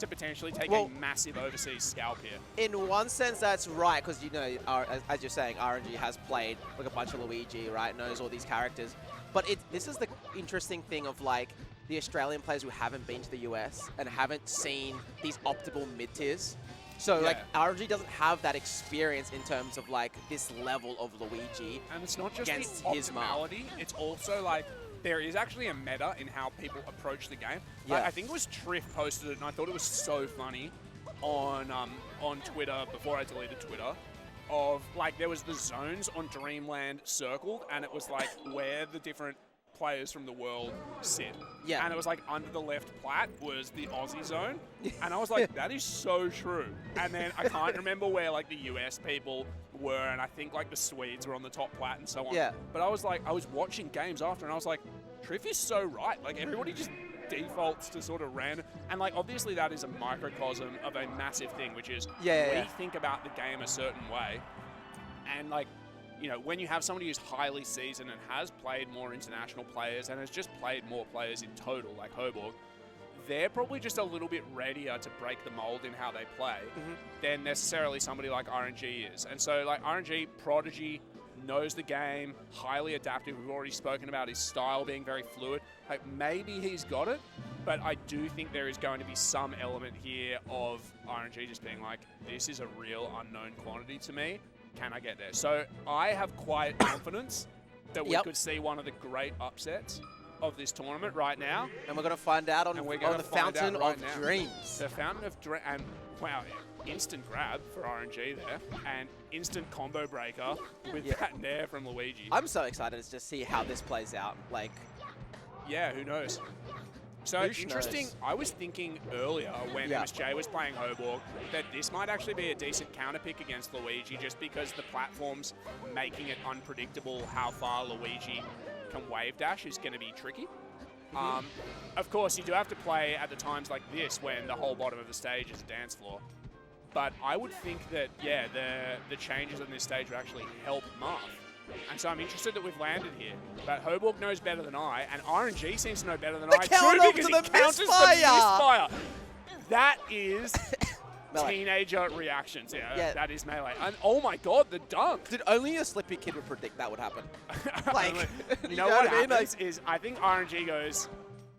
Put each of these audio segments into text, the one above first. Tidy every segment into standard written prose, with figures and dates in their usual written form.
to potentially take a massive overseas scalp here. In one sense, that's right, because, you know, as you're saying, RNG has played like a bunch of Luigi, right? Knows all these characters. But this is the interesting thing of, like, the Australian players who haven't been to the US and haven't seen these optimal mid-tiers. So, like, RNG doesn't have that experience in terms of, like, this level of Luigi. And it's not just against the his mark. optimality, it's also, like, there is actually a meta in how people approach the game. Yeah. Like, I think it was Triff posted it, and I thought it was so funny on Twitter before I deleted Twitter. Of, like, there was the zones on Dreamland circled, and it was, like, where the different players from the world sit. Yeah. And it was like under the left plat was the Aussie zone. And I was like, that is so true. And then I can't remember where like the US people were, and I think like the Swedes were on the top plat and so on. Yeah. But I was like, I was watching games after and I was like, Triff is so right. Like everybody just defaults to sort of random. And like obviously that is a microcosm of a massive thing, which is we think about the game a certain way. And like, you know, when you have somebody who's highly seasoned and has played more international players and has just played more players in total, like Hoborg, they're probably just a little bit readier to break the mold in how they play than necessarily somebody like RNG is. And so, like, RNG, prodigy, knows the game, highly adaptive. We've already spoken about his style being very fluid. Like, maybe he's got it, but I do think there is going to be some element here of RNG just being like, this is a real unknown quantity to me. Can I get there? So I have quiet confidence that we could see one of the great upsets of this tournament right now. And we're going to find out on the Fountain of Dreams. The Fountain of Dreams. And wow, instant grab for RNG there. And instant combo breaker with that nair from Luigi. I'm so excited to just see how this plays out. Like, yeah, who knows? So interesting, I was thinking earlier when MSJ was playing Hoborg that this might actually be a decent counter pick against Luigi just because the platform's making it unpredictable how far Luigi can wave dash is going to be tricky. Of course, you do have to play at the times like this when the whole bottom of the stage is a dance floor. But I would think that, yeah, the changes on this stage would actually help Marth. And so I'm interested that we've landed here. But Hoborg knows better than I, and RNG seems to know better than I too because he counters the misfire. That is teenager reactions. Yeah, that is melee. And oh my god, the dunk. Dude, only a slippy kid would predict that would happen. Like, you know what happens is I think RNG goes,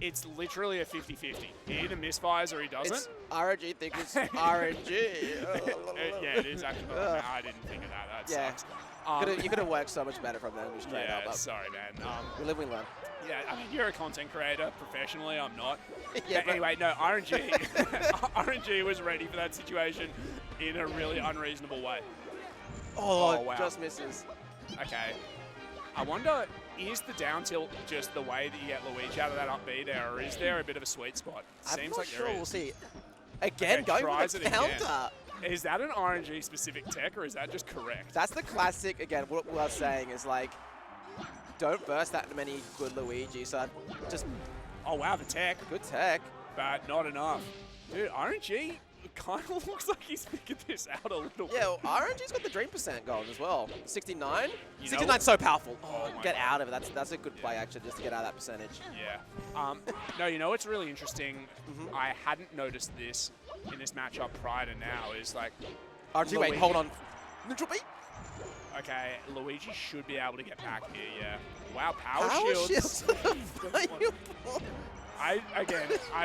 it's literally a 50-50. He either misfires or he doesn't. It's RNG thinks it's RNG. Yeah, it is actually. I didn't think of that. That sucks. You could have worked so much better from them straight up. Yeah, sorry, man. We live, we learn. Yeah, I mean, you're a content creator professionally. I'm not. But anyway, no, RNG. RNG was ready for that situation in a really unreasonable way. Oh wow. Just misses. Okay. I wonder, is the down tilt just the way that you get Luigi out of that up B there, or is there a bit of a sweet spot? Seems like there is. We'll see. Again, going for the counter. Is that an RNG specific tech or is that just correct? That's the classic, again, what we're saying is like, don't burst that many good Luigi, so just... Oh wow, the tech. Good tech. But not enough. Dude, RNG kind of looks like he's figured this out a little bit. Yeah, well, RNG's got the dream percent going as well. 69? 69's so powerful. Oh, get out of it. That's a good play, actually, just to get out of that percentage. Yeah. No, you know what's really interesting? I hadn't noticed this in this matchup prior to now is like... RNG, wait, hold on. Neutral B? Okay, Luigi should be able to get back here, yeah. Wow, power shields. I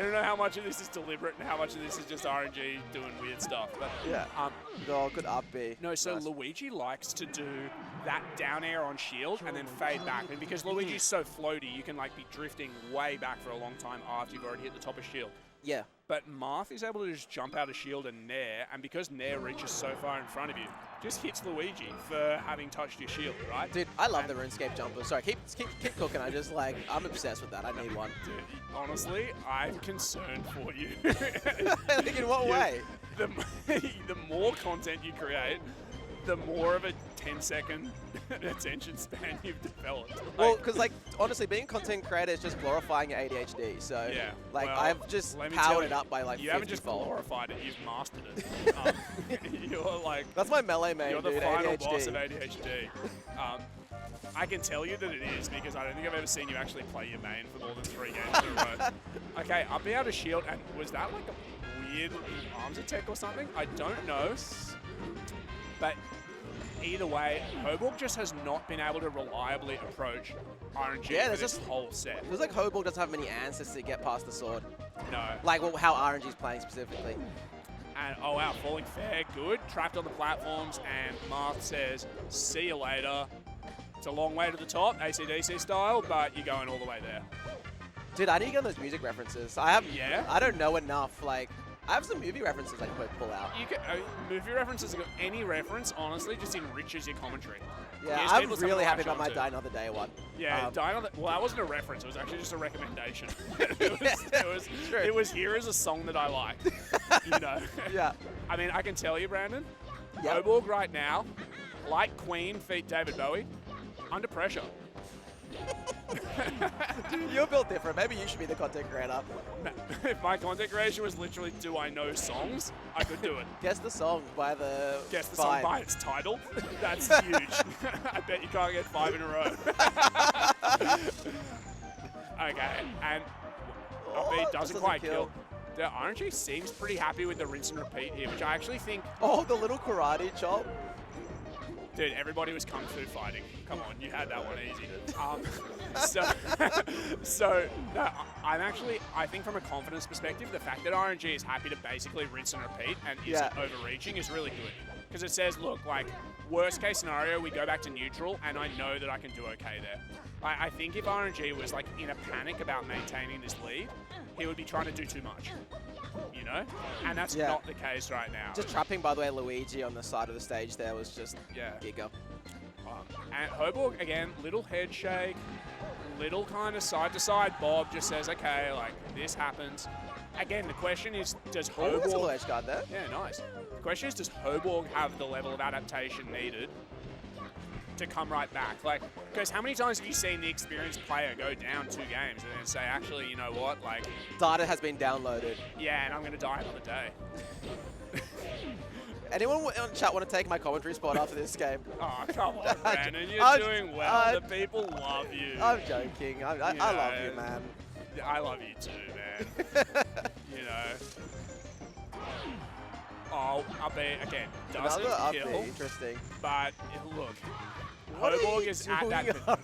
don't know how much of this is deliberate and how much of this is just RNG doing weird stuff. But yeah. Good up B. No, so nice. Luigi likes to do that down air on shield and then fade back. And because Luigi's so floaty, you can like be drifting way back for a long time after you've already hit the top of shield. Yeah. But Marth is able to just jump out of shield and nair, and because nair reaches so far in front of you, just hits Luigi for having touched your shield, right? Dude, I love the RuneScape jumper. Sorry, keep cooking. I'm obsessed with that. I need one. Dude, honestly, I'm concerned for you. Like in what way? The more content you create, the more of a 10-second attention span you've developed. Well, because like honestly, being a content creator is just glorifying your ADHD. So yeah, like I've just powered it up by like 50-fold. You haven't just glorified it; you've mastered it. You're like that's my melee main. You're the dude, final ADHD. boss of ADHD. I can tell you that it is because I don't think I've ever seen you actually play your main for more than 3 games in a row. Okay, up out of shield, and was that like a weird arms attack or something? I don't know. But either way, Hoborg just has not been able to reliably approach RNG for this whole set. It feels like Hoborg doesn't have many answers to get past the sword. No. Like how RNG's playing specifically. And, oh wow, falling fair, good. Trapped on the platforms, and Marth says, see you later. It's a long way to the top, AC/DC style, but you're going all the way there. Dude, I need to get those music references. I don't know enough. Like, I have some movie references I could pull out. You can, movie references, any reference, honestly, just enriches your commentary. Yeah, I'm really happy about my Die Another Day one. Yeah, Die Another. Well, that wasn't a reference. It was actually just a recommendation. it was here as a song that I like. You know. Yeah. I mean, I can tell you, Brandon. Yep. Hoborg right now, like Queen feat David Bowie, under pressure. Dude, you're built different. Maybe you should be the content creator. If my content creation was literally, do I know songs? I could do it. Guess the song by the song by its title. That's huge. I bet you can't get 5 in a row. Okay, and Upbeat doesn't quite kill. The RNG seems pretty happy with the rinse and repeat here, which I actually think... Oh, the little karate chop. Dude, everybody was kung fu fighting. Come on, you had that one easy. I think from a confidence perspective, the fact that RNG is happy to basically rinse and repeat and isn't overreaching is really good. Because it says, look, like, worst case scenario, we go back to neutral, and I know that I can do okay there. I think if RNG was, like, in a panic about maintaining this lead, he would be trying to do too much. You know? And that's not the case right now. Just trapping, by the way, Luigi on the side of the stage there was just giga. And Hoborg, again, little head shake, little kind of side-to-side bob, just says, okay, like, this happens. Again, the question is, does Hoborg... Oh, that's a little edge guard there. Yeah, nice. The question is, does Hoborg have the level of adaptation needed to come right back? Like, because how many times have you seen the experienced player go down 2 games and then say, actually, you know what, like... Data has been downloaded. Yeah, and I'm going to die another day. Anyone on chat want to take my commentary spot after this game? Oh, come on, Brandon. You're doing well. The people love you. I'm joking. I love you, man. I love you too, man. You know. Oh, Upbeat, again, doesn't kill. Interesting. But, look, Hoborg is at that...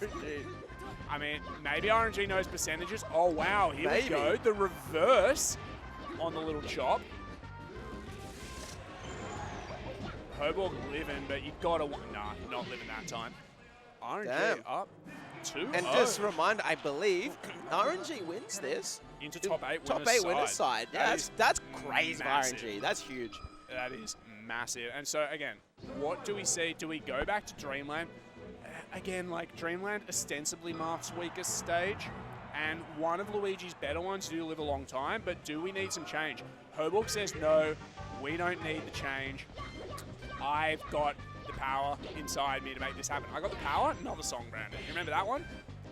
I mean, maybe RNG knows percentages. Oh, wow, here we go. The reverse on the little chop. Hoborg living, but you gotta... Nah, not living that time. RNG up 2-0. And just a reminder, I believe RNG wins this. Into top 8 winners side. Yeah, that's crazy massive. for RNG. That's huge. That is massive. And so, again, what do we see? Do we go back to Dreamland? Again, like, Dreamland ostensibly Marth's weakest stage, and one of Luigi's better ones do live a long time, but do we need some change? Hoborg says no, we don't need the change. I've got the power inside me to make this happen. I got the power, not the song, Brandon. You remember that one?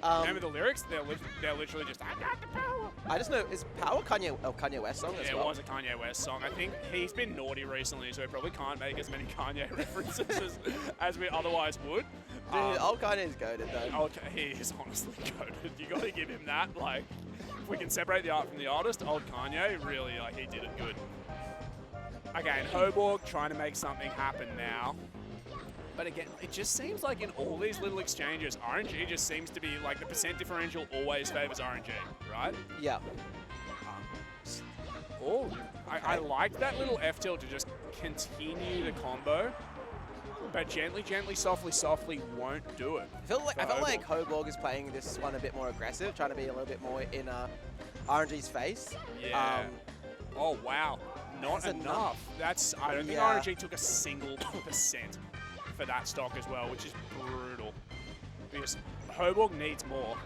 Remember the lyrics? They're literally just, I got the power. I just know, is Power Kanye West song as well? Yeah, it was a Kanye West song. I think he's been naughty recently, so he probably can't make as many Kanye references as we otherwise would. Dude, old Kanye's goated though. He is honestly goated. You got to give him that. Like, if we can separate the art from the artist, old Kanye, really, like, he did it good. Okay, and Hoborg trying to make something happen now. But again, it just seems like in all these little exchanges, RNG just seems to be like the percent differential always favors RNG, right? Yeah. I like that little F tilt to just continue the combo, but gently, gently, softly, softly won't do it. I felt like Hoborg is playing this one a bit more aggressive, trying to be a little bit more in RNG's face. Yeah. Oh, wow. Not enough. I don't think RNG took a single percent for that stock as well, which is brutal. Because Hoborg needs more,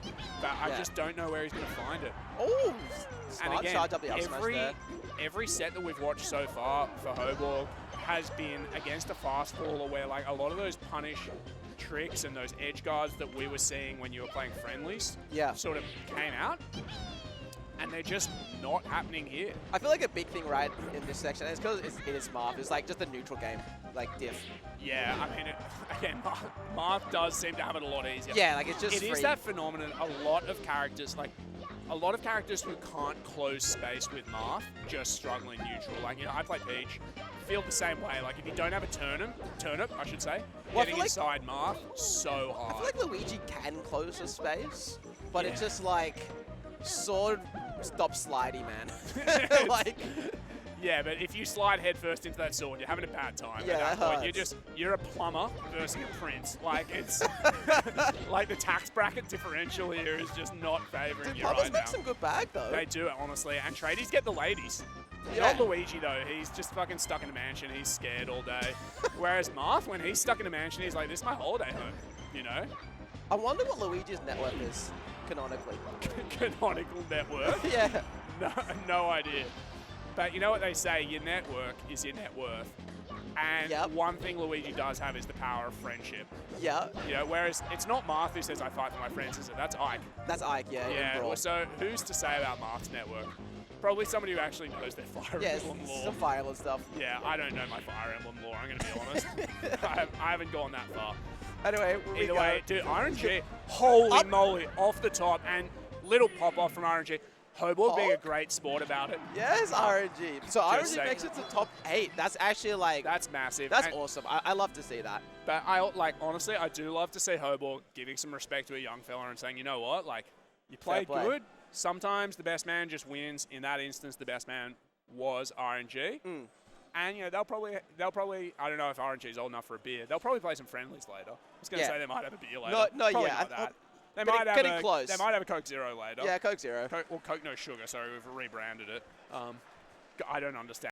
but I just don't know where he's going to find it. Oh, and again, charge up the up smash there. Every set that we've watched so far for Hoborg has been against a fast faller where like a lot of those punish tricks and those edge guards that we were seeing when you were playing friendlies sort of came out. and they're just not happening here. I feel like a big thing, right, in this section, and it's because it is Marth, it's like just a neutral game, like diff. Yeah, I mean, again, Marth does seem to have it a lot easier. Yeah, like it's just It is that phenomenon, a lot of characters who can't close space with Marth just struggle in neutral. Like, you know, I play Peach, feel the same way. Like, if you don't have a turnip, I should say, well, getting inside Marth, so hard. I feel like Luigi can close the space, but it's just like, sword, stop slidey, man. Like... Yeah, but if you slide headfirst into that sword, you're having a bad time. Yeah, at that point. You're a plumber versus a prince. Like, it's like the tax bracket differential here is just not favouring you right now. Plumbers make some good bag though. They do, honestly, and tradies get the ladies. Yeah. Not Luigi though. He's just fucking stuck in a mansion. He's scared all day. Whereas Marth, when he's stuck in a mansion, he's like, "This is my holiday home." You know. I wonder what Luigi's net worth is canonically. Canonical net worth? Yeah. No idea. But you know what they say, your network is your net worth. And one thing Luigi does have is the power of friendship. Yeah. You know, whereas it's not Marth who says, I fight for my friends, is it? That's Ike. That's Ike, yeah. Yeah, well, so who's to say about Marth's network? Probably somebody who actually knows their Fire Emblem lore. Some Fire Emblem stuff. Yeah, I don't know my Fire Emblem lore, I'm going to be honest. I haven't gone that far. Anyway, either way, dude, RNG, holy moly, off the top, and little pop-off from RNG. Hoborg being a great sport about it. Yes, RNG. So RNG makes it to top 8. That's actually like... That's massive. That's awesome. I love to see that. But honestly, I do love to see Hoborg giving some respect to a young fella and saying, you know what, like, you played good. Sometimes the best man just wins. In that instance, the best man was RNG. And, you know, they'll probably, I don't know if RNG is old enough for a beer. They'll probably play some friendlies later. I was going to say they might have a beer later. Not probably yet. Not that. They getting close. They might have a Coke Zero later. Yeah, Coke Zero. Coke no sugar, so we've rebranded it. I don't understand.